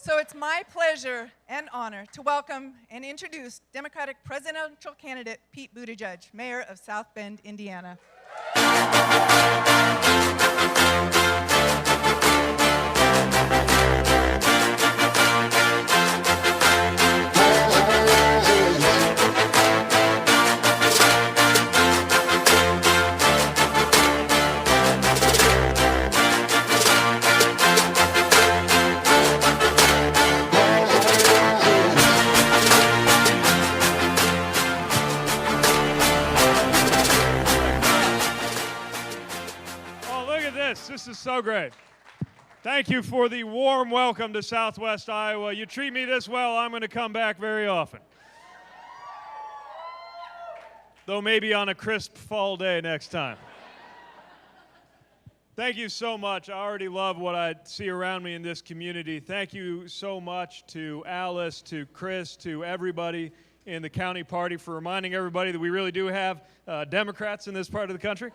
So it's my pleasure and honor to welcome and introduce Democratic presidential candidate Pete Buttigieg, Mayor of South Bend, Indiana. This is so great. Thank you for the warm welcome to Southwest Iowa. You treat me this well, I'm going to come back very often. Though maybe on a crisp fall day next time. Thank you so much. I already love what I see around me in this community. Thank you so much to Alice, to Chris, to everybody in the county party for reminding everybody that we really do have Democrats in this part of the country.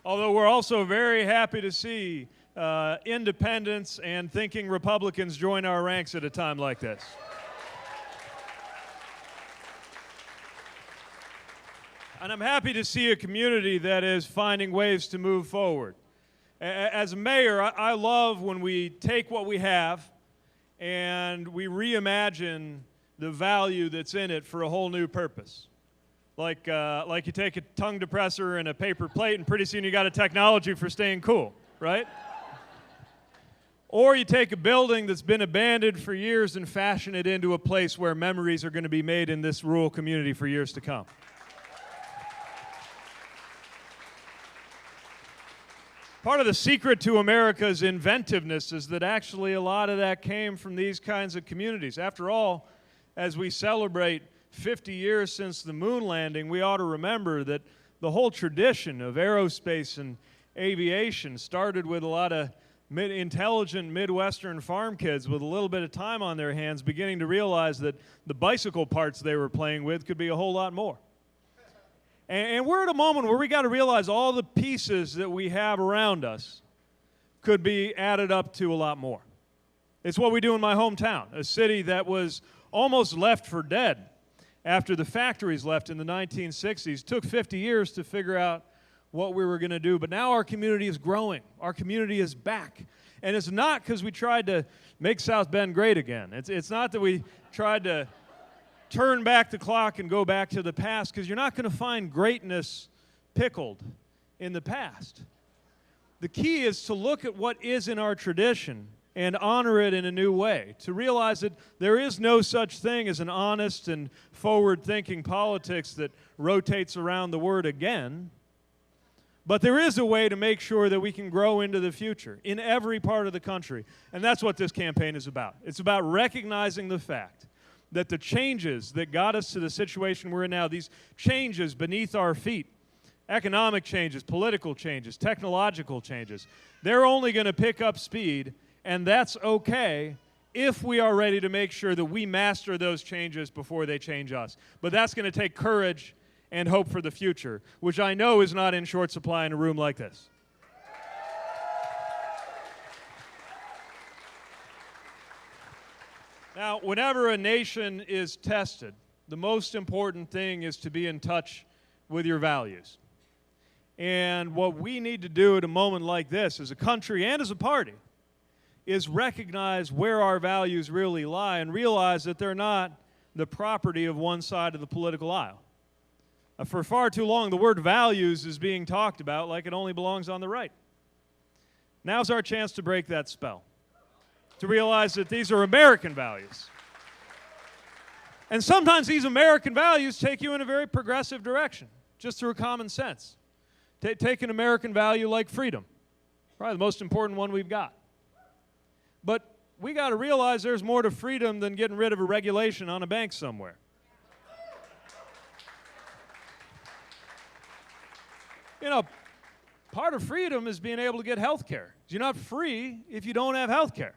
Although we're also very happy to see independents and thinking Republicans join our ranks at a time like this. And I'm happy to see a community that is finding ways to move forward. As a mayor, I love when we take what we have and we reimagine the value that's in it for a whole new purpose. Like you take a tongue depressor and a paper plate, and pretty soon you got a technology for staying cool, right? Or you take a building that's been abandoned for years and fashion it into a place where memories are going to be made in this rural community for years to come. Part of the secret to America's inventiveness is that actually a lot of that came from these kinds of communities. After all, as we celebrate 50 years since the moon landing, we ought to remember that the whole tradition of aerospace and aviation started with a lot of intelligent Midwestern farm kids with a little bit of time on their hands beginning to realize that the bicycle parts they were playing with could be a whole lot more. And we're at a moment where we got to realize all the pieces that we have around us could be added up to a lot more. It's what we do in my hometown, a city that was almost left for dead after the factories left in the 1960s. Took 50 years to figure out what we were going to do, but now our community is growing. Our community is back. And it's not because we tried to make South Bend great again. It's not that we tried to turn back the clock and go back to the past, because you're not going to find greatness pickled in the past. The key is to look at what is in our tradition and honor it in a new way, to realize that there is no such thing as an honest and forward-thinking politics that rotates around the word again, but there is a way to make sure that we can grow into the future in every part of the country, and that's what this campaign is about. It's about recognizing the fact that the changes that got us to the situation we're in now, these changes beneath our feet, economic changes, political changes, technological changes, they're only going to pick up speed. And that's okay if we are ready to make sure that we master those changes before they change us. But that's going to take courage and hope for the future, which I know is not in short supply in a room like this. Now, whenever a nation is tested, the most important thing is to be in touch with your values. And what we need to do at a moment like this as a country and as a party is recognize where our values really lie and realize that they're not the property of one side of the political aisle. For far too long, the word values is being talked about like it only belongs on the right. Now's our chance to break that spell, to realize that these are American values. And sometimes these American values take you in a very progressive direction, just through common sense. Take an American value like freedom, probably the most important one we've got. But we got to realize there's more to freedom than getting rid of a regulation on a bank somewhere. You know, part of freedom is being able to get health care. You're not free if you don't have health care.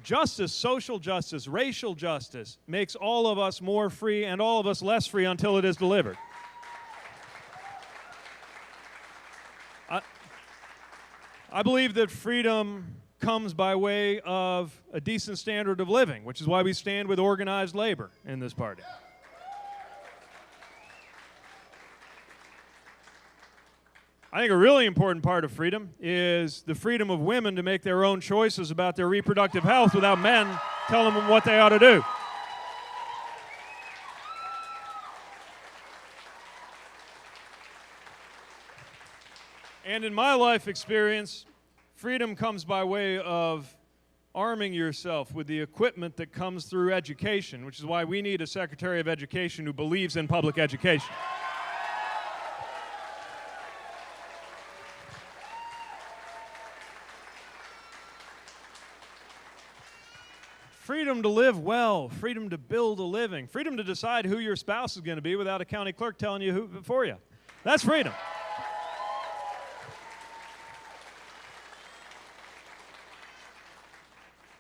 Justice, social justice, racial justice makes all of us more free and all of us less free until it is delivered. I believe that freedom comes by way of a decent standard of living, which is why we stand with organized labor in this party. I think a really important part of freedom is the freedom of women to make their own choices about their reproductive health without men telling them what they ought to do. And in my life experience, freedom comes by way of arming yourself with the equipment that comes through education, which is why we need a Secretary of Education who believes in public education. Freedom to live well, freedom to build a living, freedom to decide who your spouse is going to be without a county clerk telling you who for you. That's freedom.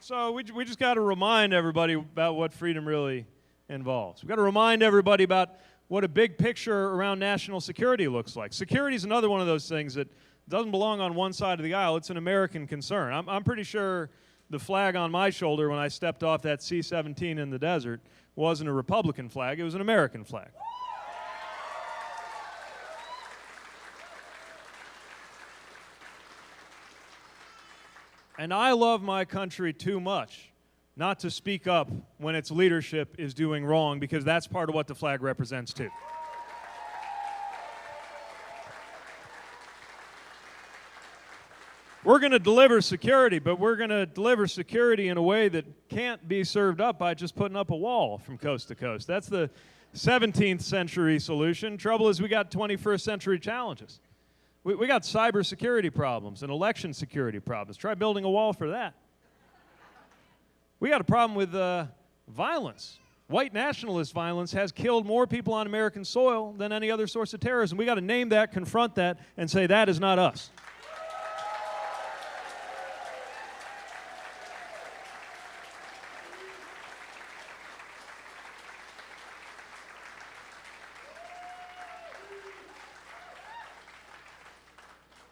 So we just got to remind everybody about what freedom really involves. We've got to remind everybody about what a big picture around national security looks like. Security is another one of those things that doesn't belong on one side of the aisle. It's an American concern. I'm pretty sure the flag on my shoulder when I stepped off that C-17 in the desert wasn't a Republican flag, it was an American flag. And I love my country too much not to speak up when its leadership is doing wrong, because that's part of what the flag represents too. We're going to deliver security, but we're going to deliver security in a way that can't be served up by just putting up a wall from coast to coast. That's the 17th century solution. Trouble is we got 21st century challenges. We got cybersecurity problems and election security problems. Try building a wall for that. We got a problem with violence. White nationalist violence has killed more people on American soil than any other source of terrorism. We got to name that, confront that, and say that is not us.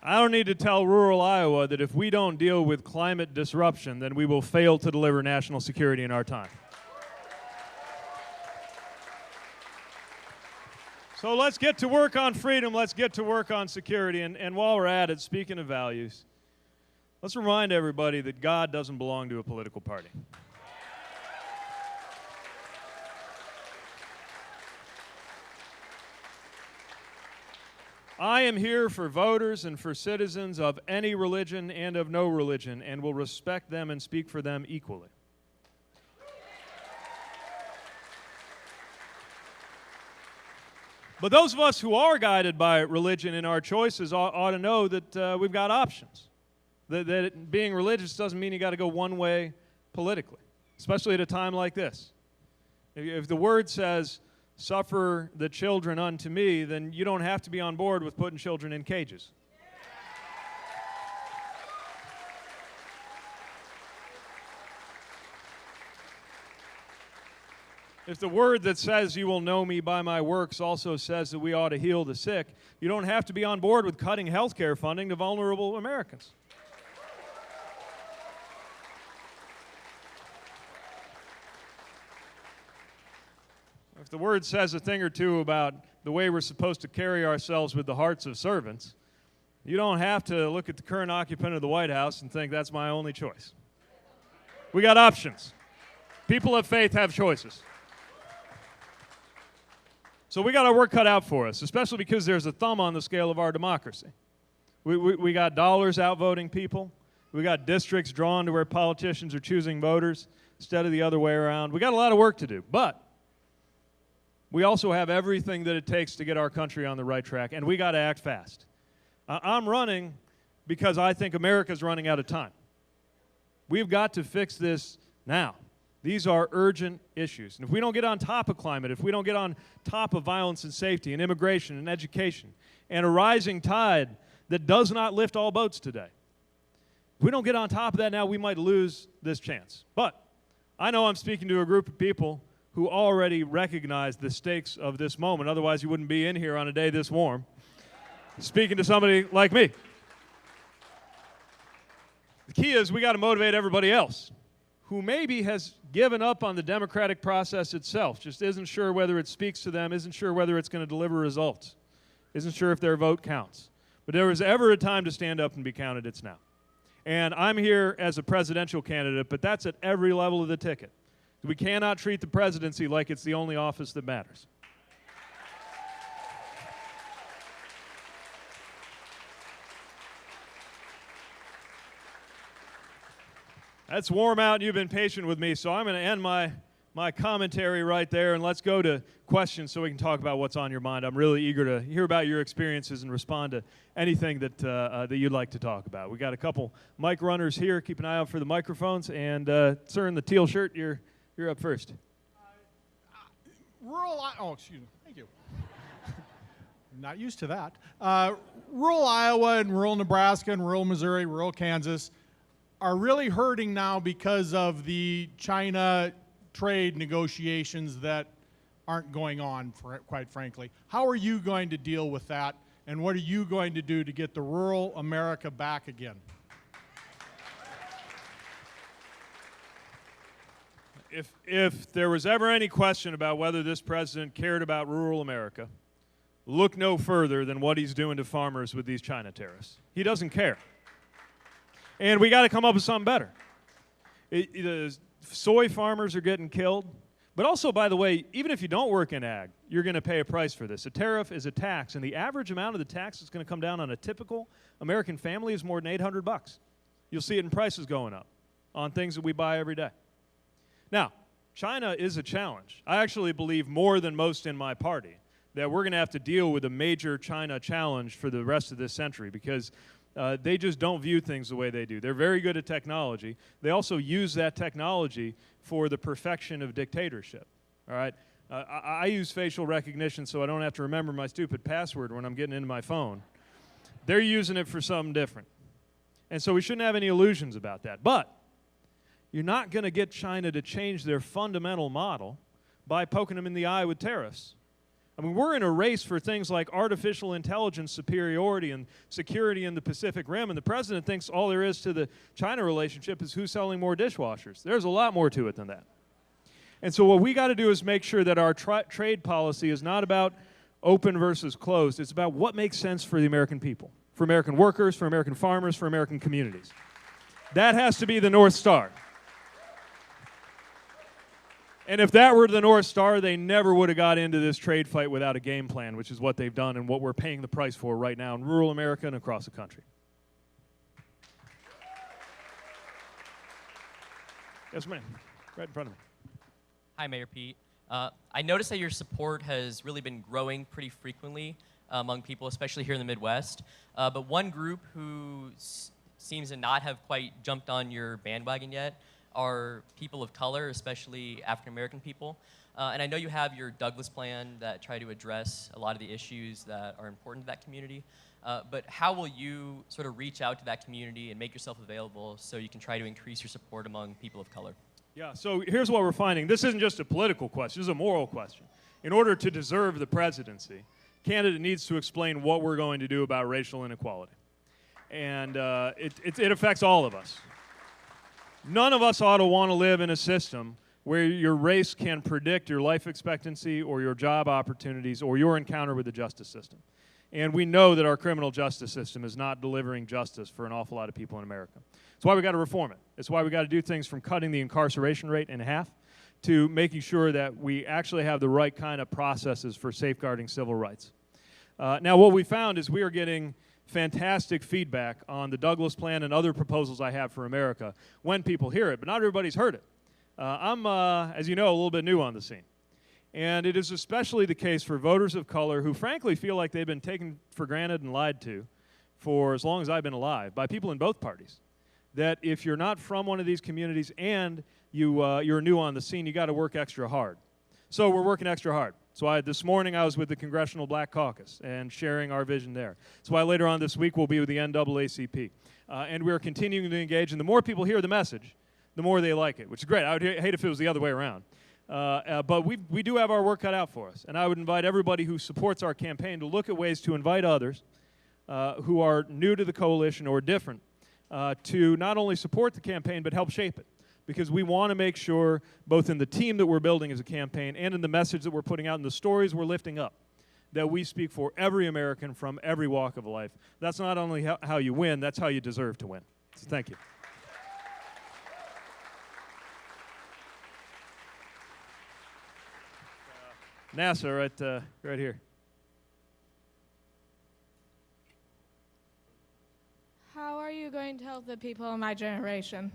I don't need to tell rural Iowa that if we don't deal with climate disruption, then we will fail to deliver national security in our time. So let's get to work on freedom, let's get to work on security, and while we're at it, speaking of values, let's remind everybody that God doesn't belong to a political party. I am here for voters and for citizens of any religion and of no religion, and will respect them and speak for them equally. But those of us who are guided by religion in our choices ought to know that we've got options. That being religious doesn't mean you got to go one way politically, especially at a time like this. If the Word says, "Suffer the children unto me," then you don't have to be on board with putting children in cages. If the Word that says you will know me by my works also says that we ought to heal the sick, you don't have to be on board with cutting health care funding to vulnerable Americans. If the Word says a thing or two about the way we're supposed to carry ourselves with the hearts of servants, you don't have to look at the current occupant of the White House and think that's my only choice. We got options. People of faith have choices. So we got our work cut out for us, especially because there's a thumb on the scale of our democracy. We got dollars outvoting people. We got districts drawn to where politicians are choosing voters instead of the other way around. We got a lot of work to do, but we also have everything that it takes to get our country on the right track, and we got to act fast. I'm running because I think America's running out of time. We've got to fix this now. These are urgent issues. And if we don't get on top of climate, if we don't get on top of violence and safety and immigration and education and a rising tide that does not lift all boats today, If we don't get on top of that now, we might lose this chance. But I know I'm speaking to a group of people who already recognize the stakes of this moment. Otherwise, you wouldn't be in here on a day this warm, speaking to somebody like me. The key is we got to motivate everybody else who maybe has given up on the democratic process itself, just isn't sure whether it speaks to them, isn't sure whether it's going to deliver results, isn't sure if their vote counts. But there was ever a time to stand up and be counted, it's now. And I'm here as a presidential candidate, but that's at every level of the ticket. We cannot treat the presidency like it's the only office that matters. That's warm out, and you've been patient with me, so I'm going to end my commentary right there, and let's go to questions so we can talk about what's on your mind. I'm really eager to hear about your experiences and respond to anything that you'd like to talk about. We got a couple mic runners here. Keep an eye out for the microphones. And sir in the teal shirt, you're up first. Excuse me. Thank you. Not used to that. Rural Iowa and rural Nebraska and rural Missouri, rural Kansas are really hurting now because of the China trade negotiations that aren't going on, quite frankly. How are you going to deal with that, and what are you going to do to get the rural America back again? If there was ever any question about whether this president cared about rural America, look no further than what he's doing to farmers with these China tariffs. He doesn't care. And we got to come up with something better. Soy farmers are getting killed. But also, by the way, even if you don't work in ag, you're going to pay a price for this. A tariff is a tax, and the average amount of the tax that's going to come down on a typical American family is more than $800. You'll see it in prices going up on things that we buy every day. Now, China is a challenge. I actually believe more than most in my party that we're going to have to deal with a major China challenge for the rest of this century because they just don't view things the way they do. They're very good at technology. They also use that technology for the perfection of dictatorship. All right? I use facial recognition so I don't have to remember my stupid password when I'm getting into my phone. They're using it for something different. And so we shouldn't have any illusions about that. But you're not going to get China to change their fundamental model by poking them in the eye with tariffs. I mean, we're in a race for things like artificial intelligence superiority and security in the Pacific Rim, and the president thinks all there is to the China relationship is who's selling more dishwashers. There's a lot more to it than that. And so what we got to do is make sure that our trade policy is not about open versus closed. It's about what makes sense for the American people, for American workers, for American farmers, for American communities. That has to be the North Star. And if that were the North Star, they never would have got into this trade fight without a game plan, which is what they've done and what we're paying the price for right now in rural America and across the country. Yes, ma'am. Right in front of me. Hi, Mayor Pete. I noticed that your support has really been growing pretty frequently among people, especially here in the Midwest. But one group who seems to not have quite jumped on your bandwagon yet are people of color, especially African-American people. And I know you have your Douglas plan that try to address a lot of the issues that are important to that community. But how will you sort of reach out to that community and make yourself available so you can try to increase your support among people of color? Yeah, so here's what we're finding. This isn't just a political question, this is a moral question. In order to deserve the presidency, candidate needs to explain what we're going to do about racial inequality. And it affects all of us. None of us ought to want to live in a system where your race can predict your life expectancy or your job opportunities or your encounter with the justice system. And we know that our criminal justice system is not delivering justice for an awful lot of people in America. That's why we got to reform it. It's why we got to do things from cutting the incarceration rate in half to making sure that we actually have the right kind of processes for safeguarding civil rights. Now, what we found is we are getting fantastic feedback on the Douglas plan and other proposals I have for America when people hear it, but not everybody's heard it. I'm, as you know, a little bit new on the scene. And it is especially the case for voters of color who frankly feel like they've been taken for granted and lied to for as long as I've been alive by people in both parties. That if you're not from one of these communities and you're new on the scene, you got to work extra hard. So we're working extra hard. That's why this morning I was with the Congressional Black Caucus and sharing our vision there. That's why later on this week we'll be with the NAACP. And we're continuing to engage, and the more people hear the message, the more they like it, which is great. I would hate if it was the other way around. But we do have our work cut out for us. And I would invite everybody who supports our campaign to look at ways to invite others who are new to the coalition or different to not only support the campaign but help shape it. Because we want to make sure, both in the team that we're building as a campaign and in the message that we're putting out and the stories we're lifting up, that we speak for every American from every walk of life. That's not only how you win, that's how you deserve to win. So thank you. NASA, right here. How are you going to help the people in my generation?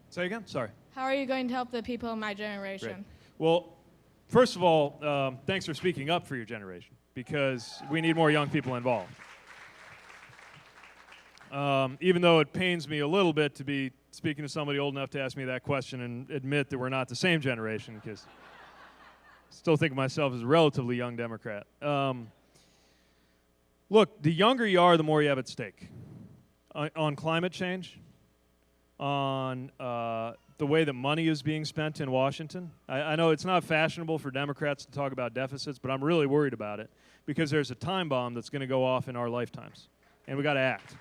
Say again? Sorry. How are you going to help the people in my generation? Great. Well, first of all, thanks for speaking up for your generation, because we need more young people involved. Even though it pains me a little bit to be speaking to somebody old enough to ask me that question and admit that we're not the same generation, because I still think of myself as a relatively young Democrat. Look, the younger you are, the more you have at stake. On climate change, on the way that money is being spent in Washington. I know it's not fashionable for Democrats to talk about deficits, but I'm really worried about it because there's a time bomb that's going to go off in our lifetimes, and we got to act.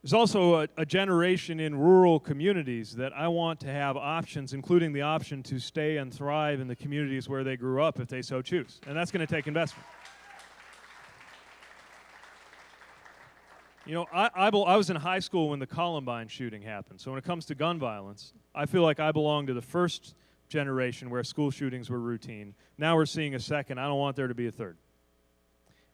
There's also a generation in rural communities that I want to have options, including the option to stay and thrive in the communities where they grew up if they so choose, and that's going to take investment. You know, I was in high school when the Columbine shooting happened. So when it comes to gun violence, I feel like I belong to the first generation where school shootings were routine. Now we're seeing a second. I don't want there to be a third.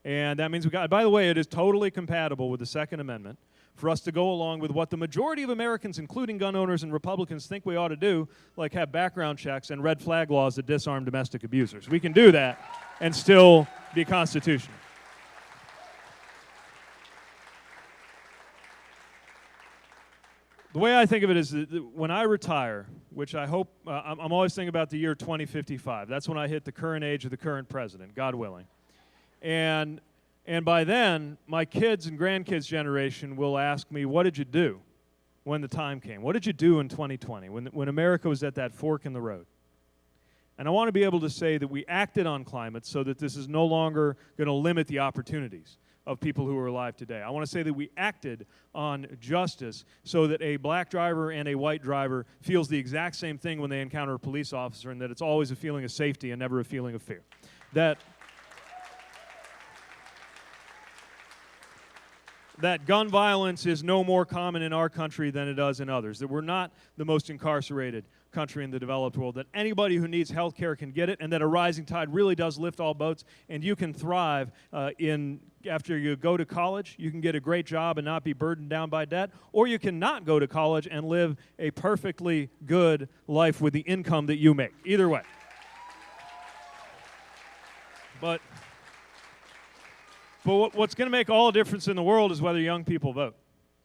And that means by the way, it is totally compatible with the Second Amendment for us to go along with what the majority of Americans, including gun owners and Republicans, think we ought to do, like have background checks and red flag laws that disarm domestic abusers. We can do that and still be constitutional. The way I think of it is that when I retire, which I hope, I'm always thinking about the year 2055. That's when I hit the current age of the current president, God willing. And by then, my kids' and grandkids' generation will ask me, what did you do when the time came? What did you do in 2020 when America was at that fork in the road? And I want to be able to say that we acted on climate so that this is no longer going to limit the opportunities of people who are alive today. I want to say that we acted on justice so that a black driver and a white driver feels the exact same thing when they encounter a police officer, and that it's always a feeling of safety and never a feeling of fear. That gun violence is no more common in our country than it does in others, that we're not the most incarcerated country in the developed world, that anybody who needs health care can get it, and that a rising tide really does lift all boats, and you can thrive after you go to college. You can get a great job and not be burdened down by debt, or you can not go to college and live a perfectly good life with the income that you make. Either way. But what's going to make all the difference in the world is whether young people vote,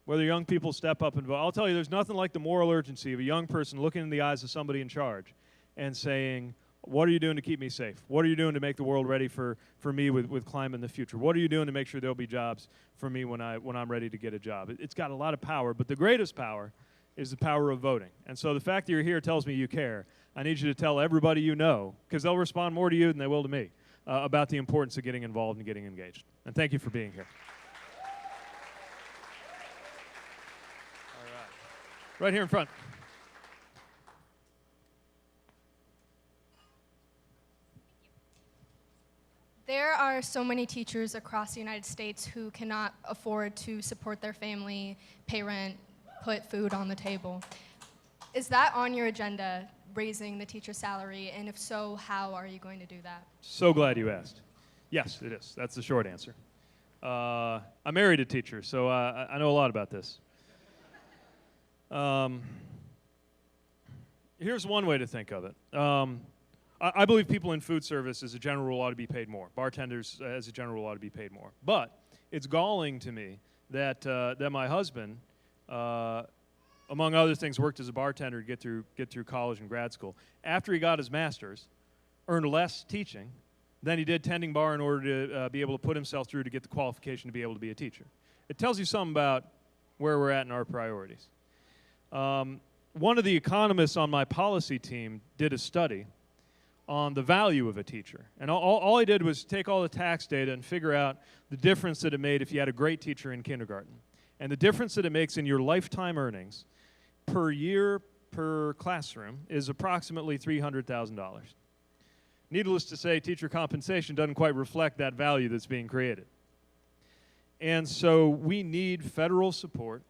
whether young people step up and vote. I'll tell you, there's nothing like the moral urgency of a young person looking in the eyes of somebody in charge and saying, what are you doing to keep me safe? What are you doing to make the world ready for me with climate in the future? What are you doing to make sure there'll be jobs for me when I'm ready to get a job? It's got a lot of power, but the greatest power is the power of voting. And so the fact that you're here tells me you care. I need you to tell everybody you know, because they'll respond more to you than they will to me, about the importance of getting involved and getting engaged. And thank you for being here. All right. Right here in front. There are so many teachers across the United States who cannot afford to support their family, pay rent, put food on the table. Is that on your agenda, raising the teacher salary? And if so, how are you going to do that? So glad you asked. Yes, it is. That's the short answer. I married a teacher, so I know a lot about this. Here's one way to think of it. I believe people in food service, as a general rule, ought to be paid more. Bartenders, as a general rule, ought to be paid more. But it's galling to me that my husband among other things, worked as a bartender to get through college and grad school. After he got his master's, earned less teaching than he did tending bar in order to be able to put himself through to get the qualification to be able to be a teacher. It tells you something about where we're at in our priorities. One of the economists on my policy team did a study on the value of a teacher. And all he did was take all the tax data and figure out the difference that it made if you had a great teacher in kindergarten. And the difference that it makes in your lifetime earnings per year per classroom is approximately $300,000. Needless to say, teacher compensation doesn't quite reflect that value that's being created. And so we need federal support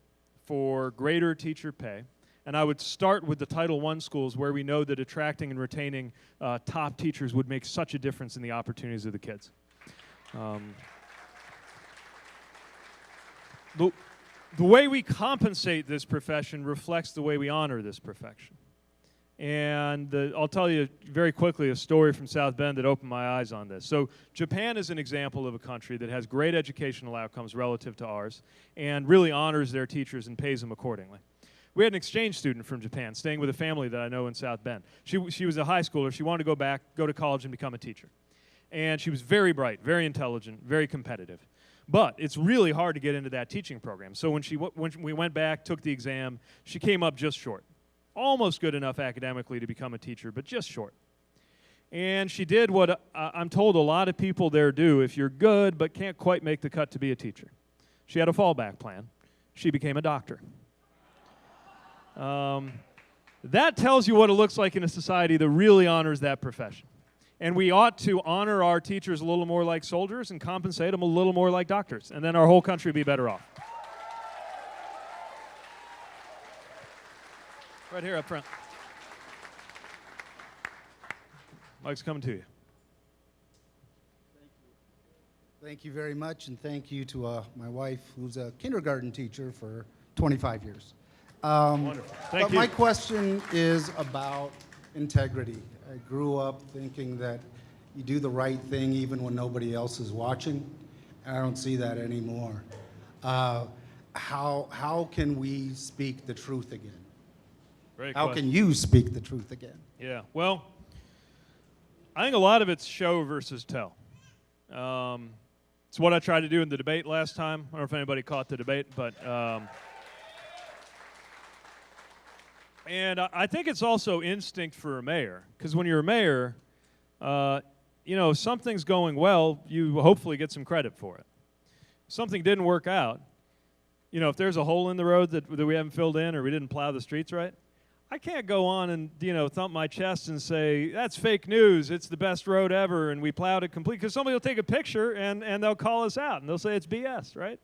for greater teacher pay. And I would start with the Title I schools where we know that attracting and retaining top teachers would make such a difference in the opportunities of the kids. The way we compensate this profession reflects the way we honor this profession. And I'll tell you very quickly a story from South Bend that opened my eyes on this. So Japan is an example of a country that has great educational outcomes relative to ours and really honors their teachers and pays them accordingly. We had an exchange student from Japan staying with a family that I know in South Bend. She was a high schooler. She wanted to go to college and become a teacher. And she was very bright, very intelligent, very competitive. But it's really hard to get into that teaching program. So when we went back, took the exam, she came up just short. Almost good enough academically to become a teacher, but just short. And she did what I'm told a lot of people there do if you're good but can't quite make the cut to be a teacher. She had a fallback plan. She became a doctor. That tells you what it looks like in a society that really honors that profession. And we ought to honor our teachers a little more like soldiers and compensate them a little more like doctors, and then our whole country would be better off. Right here up front. Mike's coming to you. Thank you very much, and thank you to my wife, who's a kindergarten teacher for 25 years. Wonderful. Thank you. My question is about integrity. I grew up thinking that you do the right thing even when nobody else is watching, and I don't see that anymore. How can we speak the truth again? Great How question. can you speak the truth again? Yeah, well, I think a lot of it's show versus tell. It's what I tried to do in the debate last time. I don't know if anybody caught the debate, but and I think it's also instinct for a mayor, because when you're a mayor, if something's going well, you hopefully get some credit for it. If something didn't work out, if there's a hole in the road that we haven't filled in or we didn't plow the streets right, I can't go on and, thump my chest and say, that's fake news, it's the best road ever, and we plowed it complete, because somebody will take a picture and they'll call us out, and they'll say it's BS, right?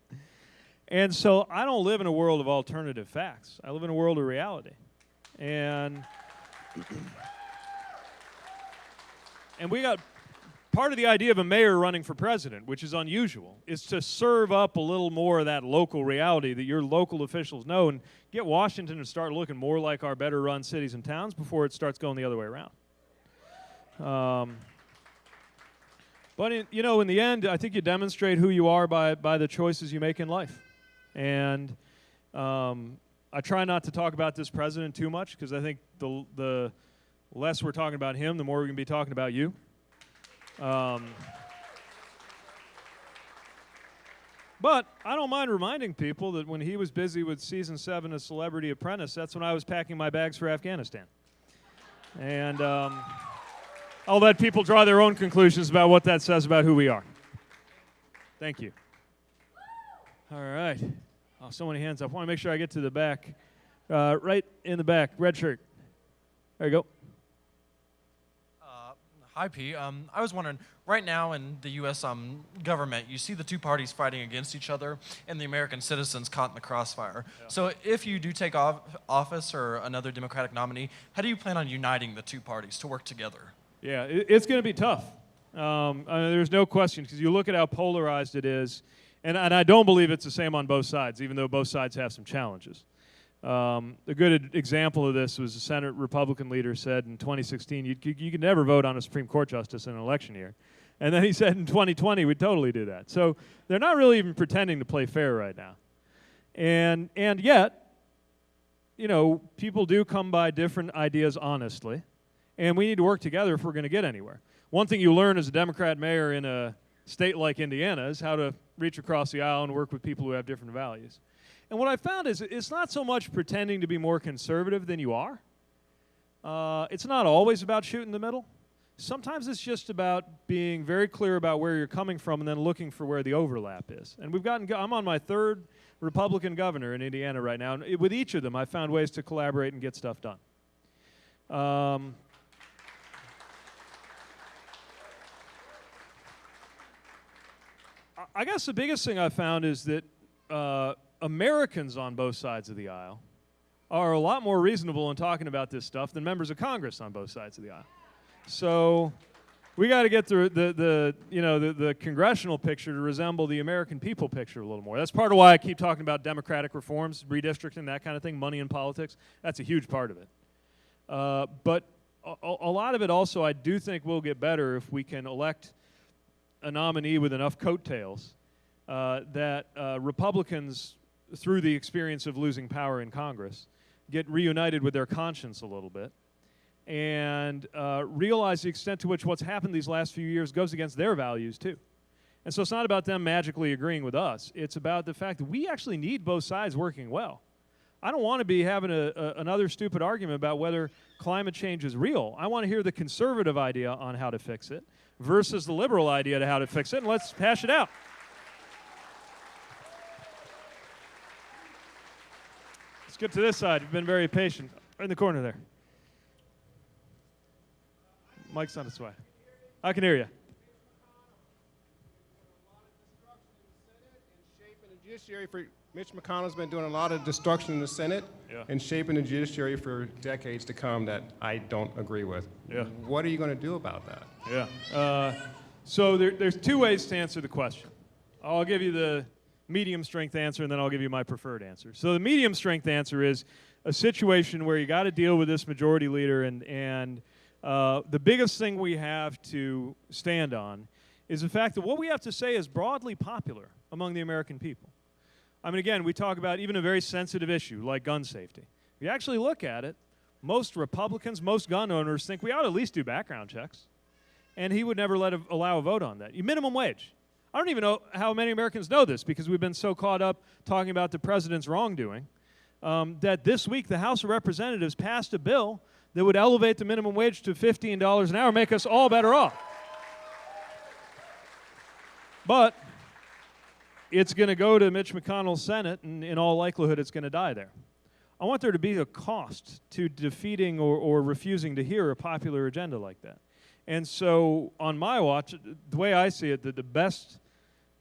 And so I don't live in a world of alternative facts. I live in a world of reality. And we got part of the idea of a mayor running for president, which is unusual, is to serve up a little more of that local reality that your local officials know and get Washington to start looking more like our better run cities and towns before it starts going the other way around. But in the end, I think you demonstrate who you are by the choices you make in life. And I try not to talk about this president too much, because I think the less we're talking about him, the more we're going to be talking about you. But I don't mind reminding people that when he was busy with season 7 of Celebrity Apprentice, that's when I was packing my bags for Afghanistan. And I'll let people draw their own conclusions about what that says about who we are. Thank you. All right. Oh, so many hands up. I want to make sure I get to the back. Right in the back, red shirt. There you go. Hi, P. I was wondering, right now in the U.S. Government, you see the two parties fighting against each other and the American citizens caught in the crossfire. Yeah. So if you do take office or another Democratic nominee, how do you plan on uniting the two parties to work together? Yeah, it's going to be tough. There's no question, because you look at how polarized it is, and I don't believe it's the same on both sides, even though both sides have some challenges. A good example of this was the Senate Republican leader said in 2016, you could never vote on a Supreme Court justice in an election year. And then he said in 2020, we'd totally do that. So they're not really even pretending to play fair right now. And yet, you know, people do come by different ideas honestly, and we need to work together if we're going to get anywhere. One thing you learn as a Democrat mayor in a state like Indiana is how to reach across the aisle and work with people who have different values. And what I found is it's not so much pretending to be more conservative than you are. It's not always about shooting the middle. Sometimes it's just about being very clear about where you're coming from and then looking for where the overlap is. And I'm on my third Republican governor in Indiana right now, and with each of them I found ways to collaborate and get stuff done. I guess the biggest thing I found is that Americans on both sides of the aisle are a lot more reasonable in talking about this stuff than members of Congress on both sides of the aisle. So we got to get the congressional picture to resemble the American people picture a little more. That's part of why I keep talking about democratic reforms, redistricting, that kind of thing, money in politics. That's a huge part of it. But a lot of it also I do think will get better if we can elect a nominee with enough coattails that Republicans, through the experience of losing power in Congress, get reunited with their conscience a little bit and realize the extent to which what's happened these last few years goes against their values too. And so it's not about them magically agreeing with us. It's about the fact that we actually need both sides working well. I don't want to be having another stupid argument about whether climate change is real. I want to hear the conservative idea on how to fix it versus the liberal idea to how to fix it, and let's hash it out. Let's get to this side. You've been very patient. Right in the corner there. Mike's on its way. I can hear you. Mitch McConnell's been doing a lot of destruction in the Senate Yeah. and shaping the judiciary for decades to come that I don't agree with. Yeah. What are you going to do about that? Yeah. So there's two ways to answer the question. I'll give you the medium strength answer, and then I'll give you my preferred answer. So the medium strength answer is a situation where you got to deal with this majority leader, and the biggest thing we have to stand on is the fact that what we have to say is broadly popular among the American people. I mean, again, we talk about even a very sensitive issue like gun safety. If you actually look at it, most Republicans, most gun owners think we ought to at least do background checks. And he would never allow a vote on that. Minimum wage. I don't even know how many Americans know this because we've been so caught up talking about the president's wrongdoing that this week the House of Representatives passed a bill that would elevate the minimum wage to $15 an hour, make us all better off. But it's going to go to Mitch McConnell's Senate, and in all likelihood, it's going to die there. I want there to be a cost to defeating or refusing to hear a popular agenda like that. And so, on my watch, the way I see it, the best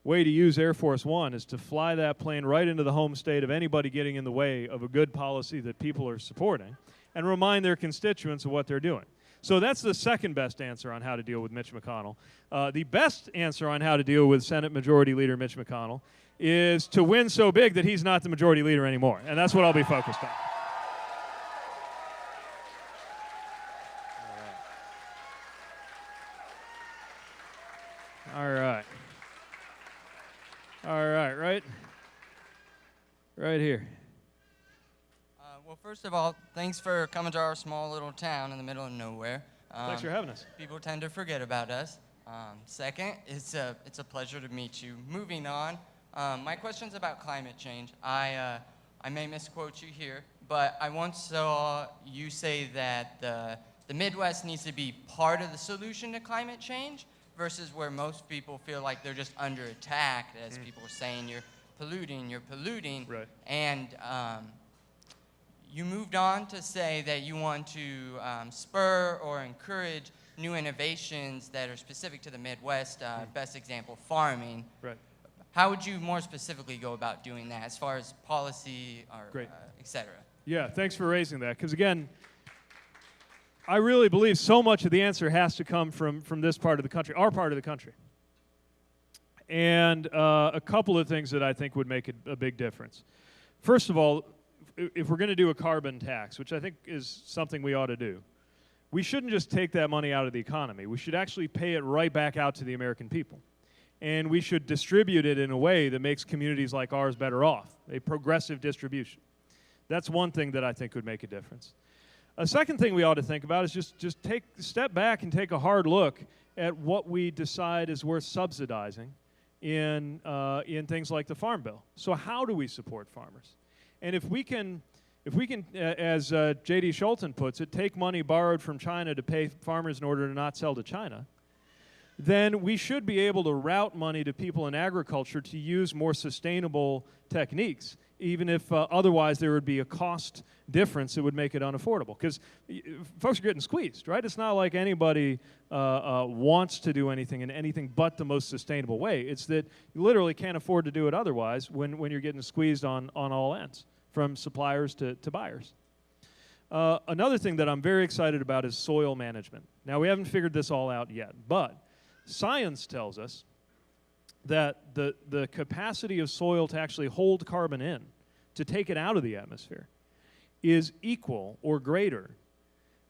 way to use Air Force One is to fly that plane right into the home state of anybody getting in the way of a good policy that people are supporting and remind their constituents of what they're doing. So that's the second best answer on how to deal with Mitch McConnell. The best answer on how to deal with Senate Majority Leader Mitch McConnell is to win so big that he's not the majority leader anymore. And that's what I'll be focused on. All right. All right, right here. Well, first of all, thanks for coming to our small little town in the middle of nowhere. Thanks for having us. People tend to forget about us. Second, it's a pleasure to meet you. Moving on, my question's about climate change. I may misquote you here, but I once saw you say that the Midwest needs to be part of the solution to climate change versus where most people feel like they're just under attack, as people are saying, you're polluting. Right. And you moved on to say that you want to spur or encourage new innovations that are specific to the Midwest. Best example, farming. Right. How would you more specifically go about doing that as far as policy or et cetera? Yeah, thanks for raising that. Because again, I really believe so much of the answer has to come from this part of the country, our part of the country. And a couple of things that I think would make a big difference. First of all, if we're going to do a carbon tax, which I think is something we ought to do, we shouldn't just take that money out of the economy. We should actually pay it right back out to the American people. And we should distribute it in a way that makes communities like ours better off, a progressive distribution. That's one thing that I think would make a difference. A second thing we ought to think about is just step back and take a hard look at what we decide is worth subsidizing in things like the Farm Bill. So how do we support farmers? And if we can, as J.D. Schulten puts it, take money borrowed from China to pay farmers in order to not sell to China, then we should be able to route money to people in agriculture to use more sustainable techniques, even if otherwise there would be a cost difference that would make it unaffordable. Because folks are getting squeezed, right? It's not like anybody wants to do anything in anything but the most sustainable way. It's that you literally can't afford to do it otherwise when you're getting squeezed on all ends, from suppliers to buyers. Another thing that I'm very excited about is soil management. Now, we haven't figured this all out yet, but science tells us that the capacity of soil to actually hold carbon in, to take it out of the atmosphere, is equal or greater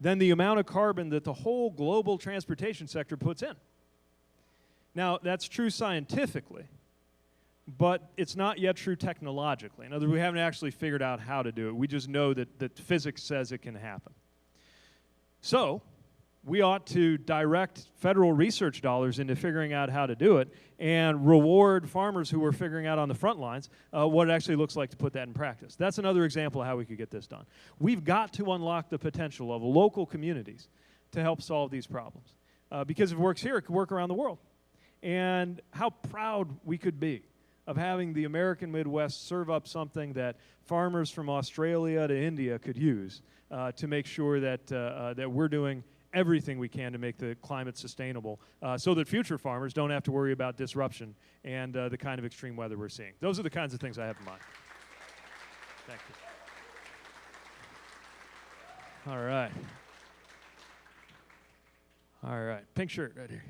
than the amount of carbon that the whole global transportation sector puts in. Now, that's true scientifically, but it's not yet true technologically. In other words, we haven't actually figured out how to do it. We just know that physics says it can happen. So, we ought to direct federal research dollars into figuring out how to do it and reward farmers who are figuring out on the front lines what it actually looks like to put that in practice. That's another example of how we could get this done. We've got to unlock the potential of local communities to help solve these problems. Because if it works here, it could work around the world. And how proud we could be of having the American Midwest serve up something that farmers from Australia to India could use to make sure that, that we're doing everything we can to make the climate sustainable so that future farmers don't have to worry about disruption and the kind of extreme weather we're seeing. Those are the kinds of things I have in mind. Thank you. All right. All right. Pink shirt right here.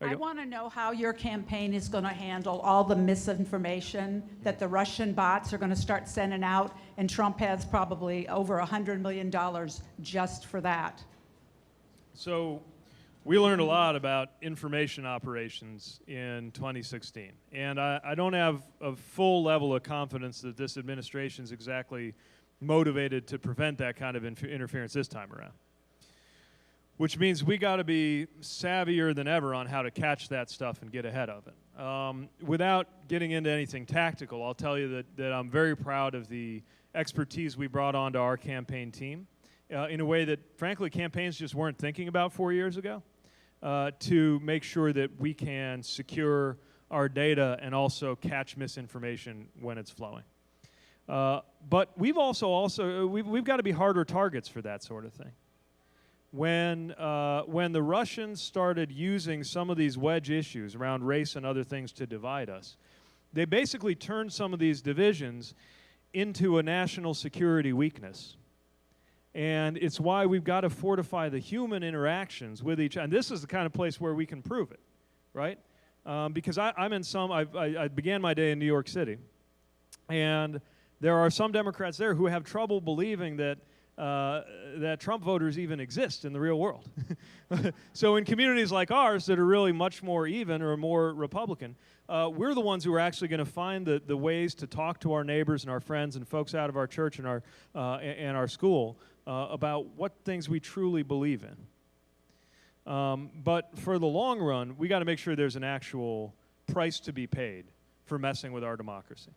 I want to know how your campaign is going to handle all the misinformation that the Russian bots are going to start sending out, and Trump has probably over $100 million just for that. So we learned a lot about information operations in 2016, and I don't have a full level of confidence that this administration is exactly motivated to prevent that kind of interference this time around. Which means we got to be savvier than ever on how to catch that stuff and get ahead of it. Without getting into anything tactical, I'll tell you that I'm very proud of the expertise we brought onto our campaign team in a way that, frankly, campaigns just weren't thinking about 4 years ago to make sure that we can secure our data and also catch misinformation when it's flowing. But we've we've got to be harder targets for that sort of thing. When the Russians started using some of these wedge issues around race and other things to divide us, they basically turned some of these divisions into a national security weakness. And it's why we've got to fortify the human interactions with each other. And this is the kind of place where we can prove it, right? Because I began my day in New York City, and there are some Democrats there who have trouble believing that Trump voters even exist in the real world. So in communities like ours that are really much more even or more Republican, we're the ones who are actually going to find the ways to talk to our neighbors and our friends and folks out of our church and our school about what things we truly believe in. But for the long run, we got to make sure there's an actual price to be paid for messing with our democracy.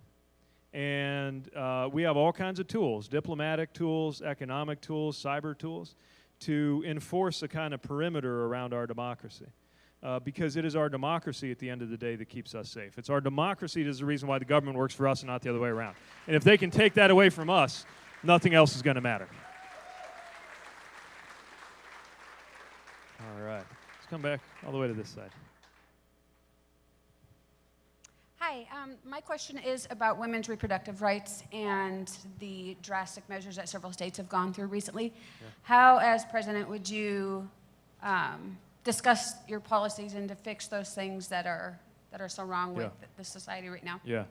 And we have all kinds of tools, diplomatic tools, economic tools, cyber tools, to enforce a kind of perimeter around our democracy. Because it is our democracy at the end of the day that keeps us safe. It's our democracy that is the reason why the government works for us and not the other way around. And if they can take that away from us, nothing else is going to matter. All right. Let's come back all the way to this side. Hi, my question is about women's reproductive rights and the drastic measures that several states have gone through recently. Yeah. How, as president, would you discuss your policies and to fix those things that are so wrong with the society right now? Yeah,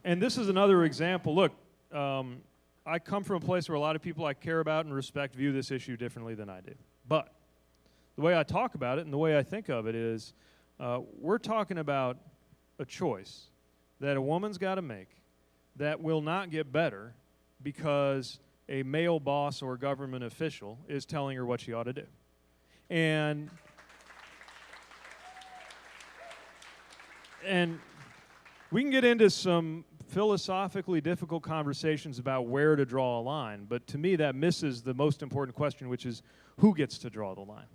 and this is another example. Look, I come from a place where a lot of people I care about and respect view this issue differently than I do. But the way I talk about it and the way I think of it is we're talking about a choice that a woman's got to make that will not get better because a male boss or government official is telling her what she ought to do. And we can get into some philosophically difficult conversations about where to draw a line, but to me that misses the most important question, which is who gets to draw the line?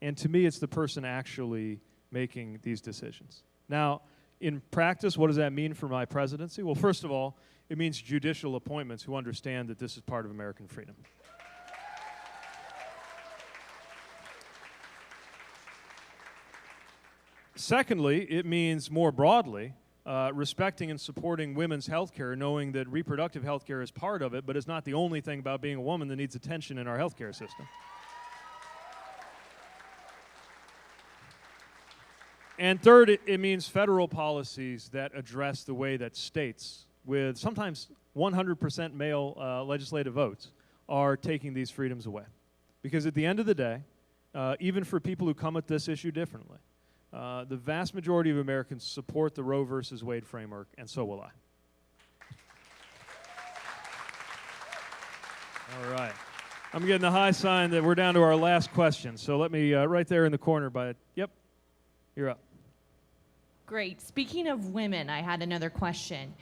And to me, it's the person actually making these decisions. Now, in practice, what does that mean for my presidency? Well, first of all, it means judicial appointments who understand that this is part of American freedom. Secondly, it means more broadly respecting and supporting women's health care, knowing that reproductive health care is part of it, but it's not the only thing about being a woman that needs attention in our health care system. And third, it means federal policies that address the way that states, with sometimes 100% male legislative votes, are taking these freedoms away. Because at the end of the day, even for people who come at this issue differently, the vast majority of Americans support the Roe versus Wade framework, and so will I. All right. I'm getting the high sign that we're down to our last question. So let me, right there in the corner by, yep, you're up. Great. Speaking of women, I had another question.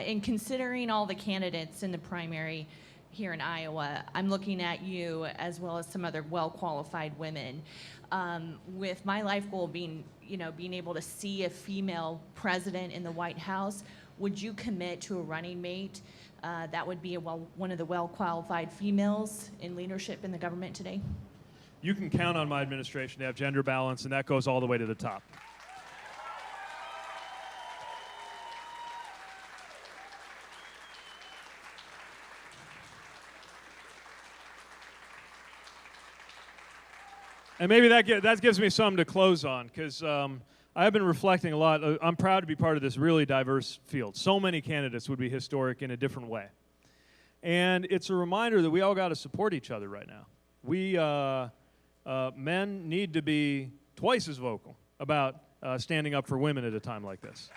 In considering all the candidates in the primary here in Iowa, I'm looking at you as well as some other well-qualified women. With my life goal being, being able to see a female president in the White House, would you commit to a running mate that would be one of the well-qualified females in leadership in the government today? You can count on my administration to have gender balance, and that goes all the way to the top. And maybe that gives me something to close on, because I've been reflecting a lot. I'm proud to be part of this really diverse field. So many candidates would be historic in a different way. And it's a reminder that we all got to support each other right now. We men need to be twice as vocal about standing up for women at a time like this.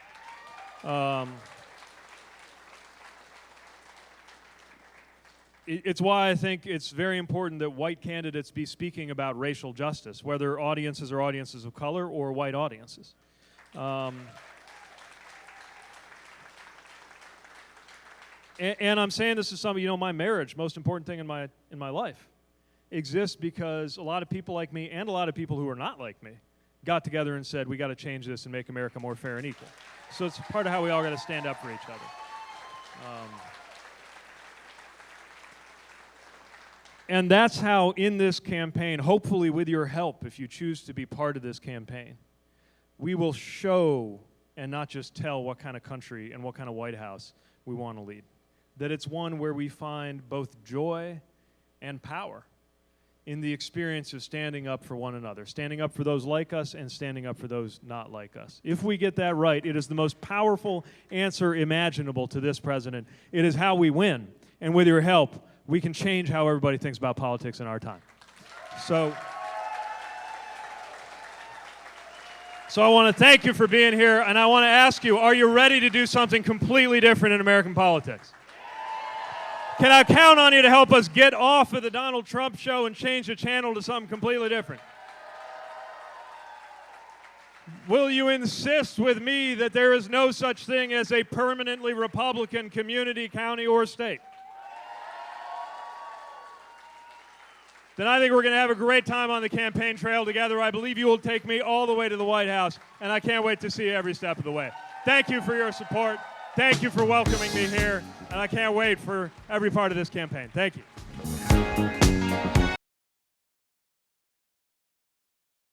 It's why I think it's very important that white candidates be speaking about racial justice, whether audiences are audiences of color or white audiences. And I'm saying this to some of you, my marriage, most important thing in my life, exists because a lot of people like me and a lot of people who are not like me got together and said, we got to change this and make America more fair and equal. So it's part of how we all got to stand up for each other. And that's how, in this campaign, hopefully with your help, if you choose to be part of this campaign, we will show and not just tell what kind of country and what kind of White House we want to lead. That it's one where we find both joy and power in the experience of standing up for one another, standing up for those like us and standing up for those not like us. If we get that right, it is the most powerful answer imaginable to this president. It is how we win. And with your help, we can change how everybody thinks about politics in our time. So I want to thank you for being here, and I want to ask you, are you ready to do something completely different in American politics? Can I count on you to help us get off of the Donald Trump show and change the channel to something completely different? Will you insist with me that there is no such thing as a permanently Republican community, county, or state? Then I think we're going to have a great time on the campaign trail together. I believe you will take me all the way to the White House, and I can't wait to see you every step of the way. Thank you for your support. Thank you for welcoming me here, and I can't wait for every part of this campaign. Thank you.